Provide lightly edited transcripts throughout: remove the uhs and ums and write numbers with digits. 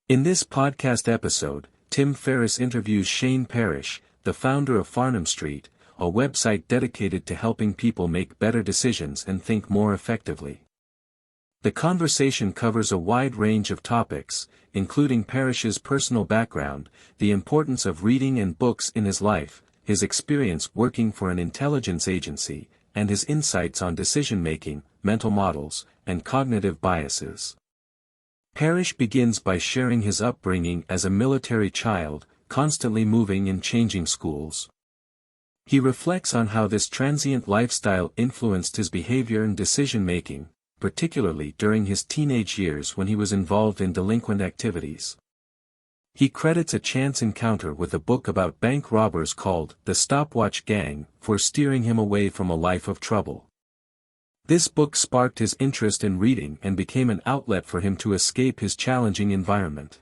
In this podcast episode, Tim Ferriss interviews Shane Parrish, the founder of Farnham Street, a website dedicated to helping people make better decisions and think more effectively. The conversation covers a wide range of topics, including Parrish's personal background, the importance of reading and books in his life, his experience working for an intelligence agency, and his insights on decision-making, mental models, and cognitive biases. Parrish begins by sharing his upbringing as a military child, constantly moving and changing schools. He reflects on how this transient lifestyle influenced his behavior and decision-making, particularly during his teenage years when he was involved in delinquent activities. He credits a chance encounter with a book about bank robbers called The Stopwatch Gang for steering him away from a life of trouble. This book sparked his interest in reading and became an outlet for him to escape his challenging environment.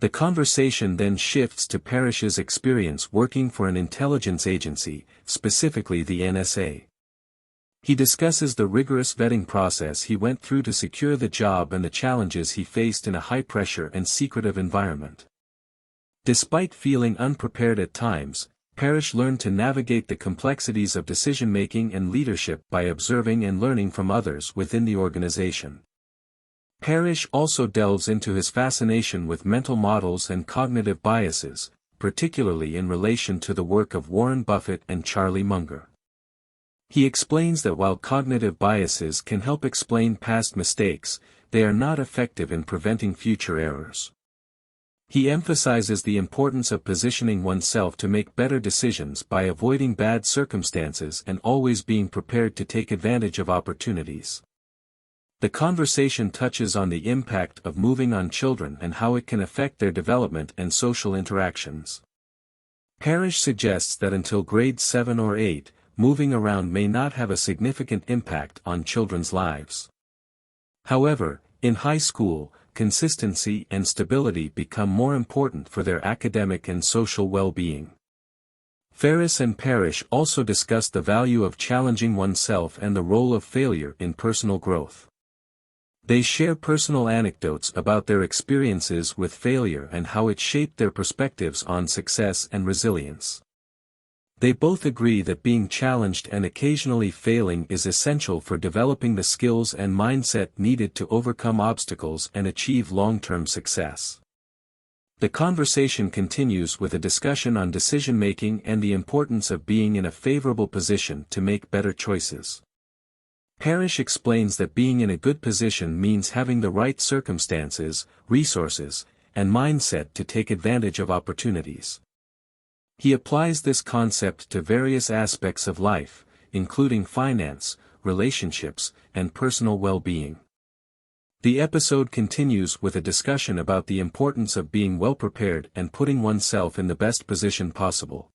The conversation then shifts to Parrish's experience working for an intelligence agency, specifically the NSA. He discusses the rigorous vetting process he went through to secure the job and the challenges he faced in a high-pressure and secretive environment. Despite feeling unprepared at times, Parrish learned to navigate the complexities of decision-making and leadership by observing and learning from others within the organization. Parrish also delves into his fascination with mental models and cognitive biases, particularly in relation to the work of Warren Buffett and Charlie Munger. He explains that while cognitive biases can help explain past mistakes, they are not effective in preventing future errors. He emphasizes the importance of positioning oneself to make better decisions by avoiding bad circumstances and always being prepared to take advantage of opportunities. The conversation touches on the impact of moving on children and how it can affect their development and social interactions. Parrish suggests that until grade 7 or 8, moving around may not have a significant impact on children's lives. However, in high school, consistency and stability become more important for their academic and social well-being. Ferriss and Parrish also discuss the value of challenging oneself and the role of failure in personal growth. They share personal anecdotes about their experiences with failure and how it shaped their perspectives on success and resilience. They both agree that being challenged and occasionally failing is essential for developing the skills and mindset needed to overcome obstacles and achieve long-term success. The conversation continues with a discussion on decision-making and the importance of being in a favorable position to make better choices. Parrish explains that being in a good position means having the right circumstances, resources, and mindset to take advantage of opportunities. He applies this concept to various aspects of life, including finance, relationships, and personal well-being. The episode continues with a discussion about the importance of being well-prepared and putting oneself in the best position possible.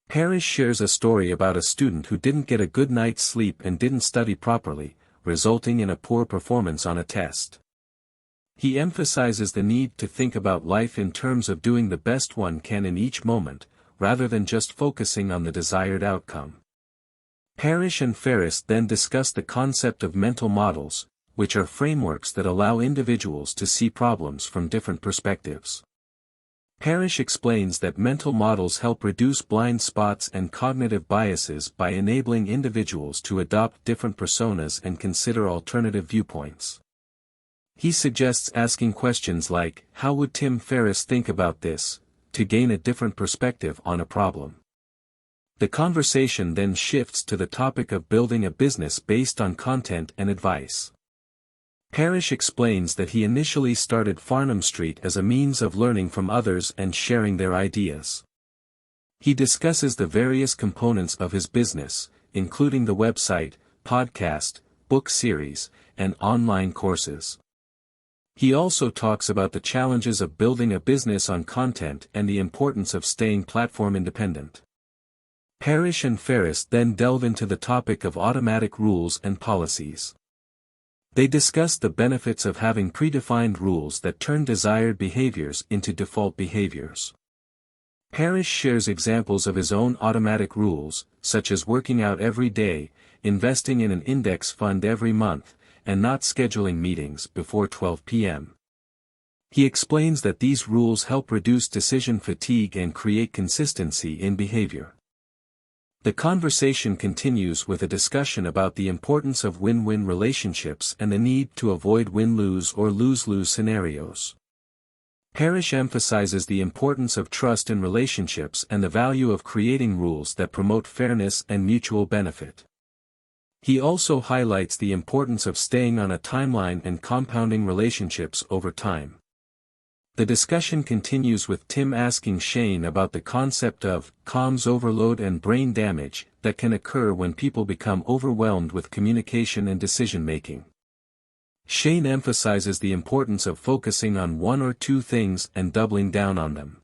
Parrish shares a story about a student who didn't get a good night's sleep and didn't study properly, resulting in a poor performance on a test. He emphasizes the need to think about life in terms of doing the best one can in each moment, rather than just focusing on the desired outcome. Parrish and Ferriss then discuss the concept of mental models, which are frameworks that allow individuals to see problems from different perspectives. Parrish explains that mental models help reduce blind spots and cognitive biases by enabling individuals to adopt different personas and consider alternative viewpoints. He suggests asking questions like, "How would Tim Ferriss think about this?" to gain a different perspective on a problem. The conversation then shifts to the topic of building a business based on content and advice. Parrish explains that he initially started Farnham Street as a means of learning from others and sharing their ideas. He discusses the various components of his business, including the website, podcast, book series, and online courses. He also talks about the challenges of building a business on content and the importance of staying platform independent. Parrish and Ferriss then delve into the topic of automatic rules and policies. They discuss the benefits of having predefined rules that turn desired behaviors into default behaviors. Parrish shares examples of his own automatic rules, such as working out every day, investing in an index fund every month, and not scheduling meetings before 12 p.m. He explains that these rules help reduce decision fatigue and create consistency in behavior. The conversation continues with a discussion about the importance of win-win relationships and the need to avoid win-lose or lose-lose scenarios. Parrish emphasizes the importance of trust in relationships and the value of creating rules that promote fairness and mutual benefit. He also highlights the importance of staying on a timeline and compounding relationships over time. The discussion continues with Tim asking Shane about the concept of comms overload and brain damage that can occur when people become overwhelmed with communication and decision-making. Shane emphasizes the importance of focusing on one or two things and doubling down on them.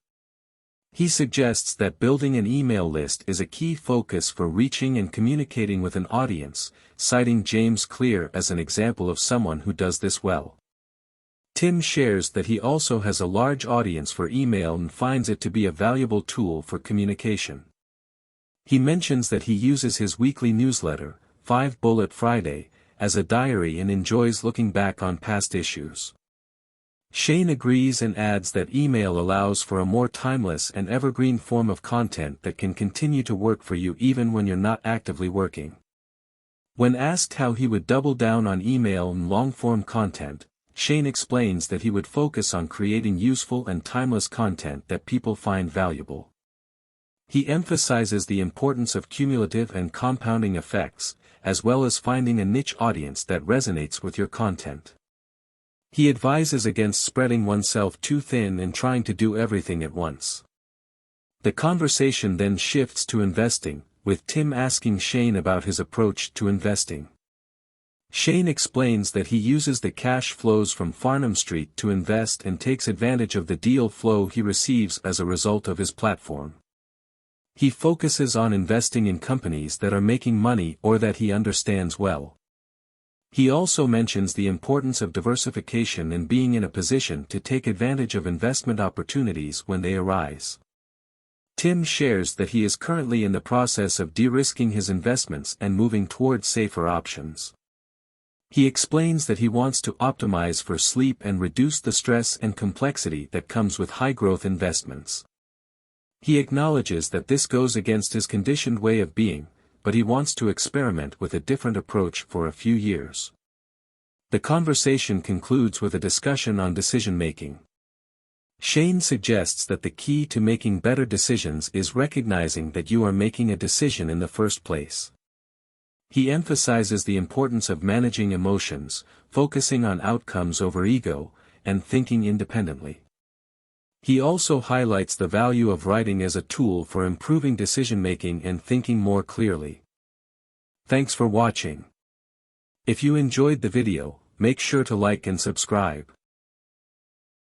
He suggests that building an email list is a key focus for reaching and communicating with an audience, citing James Clear as an example of someone who does this well. Tim shares that he also has a large audience for email and finds it to be a valuable tool for communication. He mentions that he uses his weekly newsletter, 5 Bullet Friday, as a diary and enjoys looking back on past issues. Shane agrees and adds that email allows for a more timeless and evergreen form of content that can continue to work for you even when you're not actively working. When asked how he would double down on email and long-form content, Shane explains that he would focus on creating useful and timeless content that people find valuable. He emphasizes the importance of cumulative and compounding effects, as well as finding a niche audience that resonates with your content. He advises against spreading oneself too thin and trying to do everything at once. The conversation then shifts to investing, with Tim asking Shane about his approach to investing. Shane explains that he uses the cash flows from Farnham Street to invest and takes advantage of the deal flow he receives as a result of his platform. He focuses on investing in companies that are making money or that he understands well. He also mentions the importance of diversification and being in a position to take advantage of investment opportunities when they arise. Tim shares that he is currently in the process of de-risking his investments and moving towards safer options. He explains that he wants to optimize for sleep and reduce the stress and complexity that comes with high-growth investments. He acknowledges that this goes against his conditioned way of being, but he wants to experiment with a different approach for a few years. The conversation concludes with a discussion on decision-making. Shane suggests that the key to making better decisions is recognizing that you are making a decision in the first place. He emphasizes the importance of managing emotions, focusing on outcomes over ego, and thinking independently. He also highlights the value of writing as a tool for improving decision-making and thinking more clearly. Thanks for watching. If you enjoyed the video, make sure to like and subscribe.